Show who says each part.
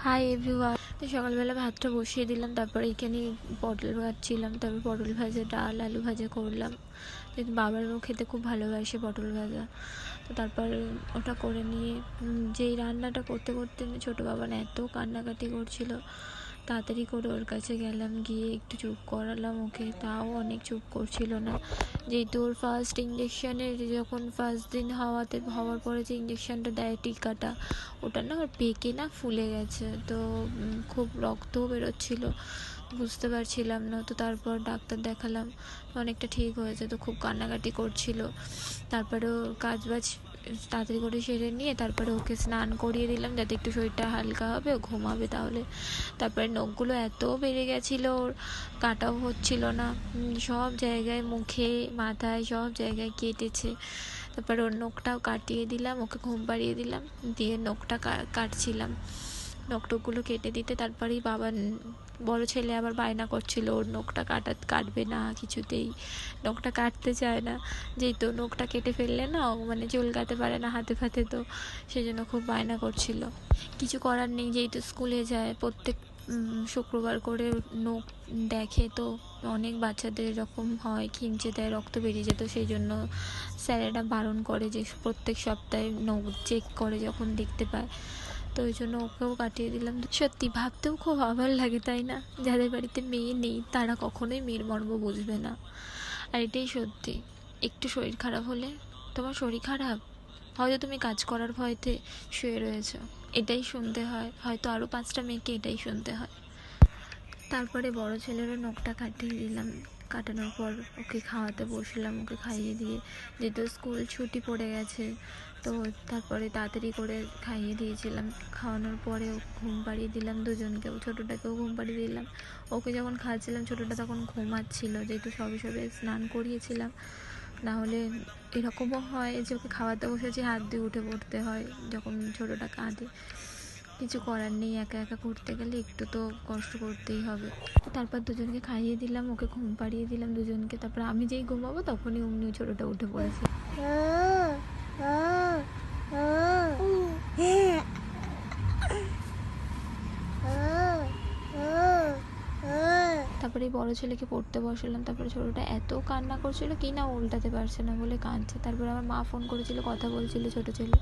Speaker 1: Hi everyone. তো সকালবেলা ভাতটা বসিয়ে দিলাম, তারপরে এখানে পটল ভাজছিলাম, তারপর পটল ভাজা, ডাল, আলু ভাজা করলাম। যেহেতু বাবারও খেতে খুব ভালোবাসে পটল ভাজা, তো তারপর ওটা করে নিয়ে যেই রান্নাটা করতে করতে ছোটো বাবা না এত কান্নাকাটি করছিল, তাড়াতাড়ি করে ওর কাছে গেলাম, গিয়ে একটু চুপ করালাম ওকে। তাও অনেক চুপ করছিল না, যেহেতু ওর ফার্স্ট ইঞ্জেকশনের যখন ফার্স্ট দিন হওয়ার পরে যে ইঞ্জেকশনটা দেয় টিকাটা, ওটা না ওর পেকে না ফুলে গেছে, তো খুব রক্তও বেরোচ্ছিলো, বুঝতে পারছিলাম না। তো তারপর ডাক্তার দেখালাম, অনেকটা ঠিক হয়েছে, তো খুব কান্নাকাটি করছিল। তারপরেও কাজবাজ তাড়াতাড়ি করে সেরে নিয়ে তারপরে ওকে স্নান করিয়ে দিলাম, যাতে একটু শরীরটা হালকা হবে, ও ঘুমাবে তাহলে। তারপরে নখগুলো এত বেড়ে গেছিলো, ওর কাটাও হচ্ছিল না, সব জায়গায় মুখে মাথায় সব জায়গায় কেটেছে। তারপরে ওর নখটাও কাটিয়ে দিলাম, ওকে ঘুম পাড়িয়ে দিলাম, দিয়ে নখটা কাটছিলাম, নখটকগুলো কেটে দিতে। তারপরেই বাবা বড় ছেলে আবার বায়না করছিল ওর নখটা কাটবে না, কিছুতেই নখটা কাটতে চায় না, যেহেতু নখটা কেটে ফেললে না মানে চুলকাতে পারে না হাতে ফাতে, তো সেই জন্য খুব বায়না করছিল। কিছু করার নেই, যেহেতু স্কুলে যায় প্রত্যেক শুক্রবার করে নখ দেখে, তো অনেক বাচ্চাদের এরকম হয়, খিঁচে দেয়, রক্ত বেরিয়ে যেত, সেই জন্য স্যারেরা বারণ করে যে প্রত্যেক সপ্তাহে নখ চেক করে যখন দেখতে পায়, তো ওই জন্য ওকেও কাটিয়ে দিলাম। সত্যি ভাবতেও খুব অবাক লাগে, তাই না? যাদের বাড়িতে মেয়ে নেই তারা কখনোই মেয়ের মর্ম বুঝবে না, আর এটাই সত্যি। একটু শরীর খারাপ হলে, তোমার শরীর খারাপ, হয়তো তুমি কাজ করার ভয়তে শুয়ে রয়েছো, এটাই শুনতে হয়, হয়তো আরও 5টা মেয়েকে এটাই শুনতে হয়। তারপরে বড় ছেলেরও নখটা কাটিয়ে দিলাম, কাটানোর পর ওকে খাওয়াতে বসলাম, ওকে খাইয়ে দিয়ে, যেহেতু স্কুল ছুটি পড়ে গেছে, তো তারপরে তাড়াতাড়ি করে খাইয়ে দিয়েছিলাম। খাওয়ানোর পরে ঘুম পাড়িয়ে দিলাম দুজনকেও, ছোটোটাকেও ঘুম পাড়িয়ে দিলাম। ওকে যখন খাওয়াচ্ছিলাম ছোটোটা তখন ঘুমাচ্ছিল, যেহেতু সবে সবে স্নান করিয়েছিলাম, নাহলে এরকমও হয় যে ওকে খাওয়াতে বসেছি হাত দিয়ে উঠে পড়তে হয় যখন ছোটোটা কাঁদে। কিছু করার নেই, একা একা করতে গেলে একটু তো কষ্ট করতেই হবে। তারপর দুজনকে খাইয়ে দিলাম, ওকে ঘুম পাড়িয়ে দিলাম দুজনকে, তারপর আমি যেই ঘুমাবো তখনই অমনি ছোটোটা উঠে পড়েছে। তারপরে বড় ছেলেকে পড়তে বসালাম, তারপরে ছোটোটা এত কান্না করছিল কি না উল্টাতে পারছে না বলে কাঁদছে। তারপরে আমার মা ফোন করেছিল, কথা বলছিল ছোটো ছেলে।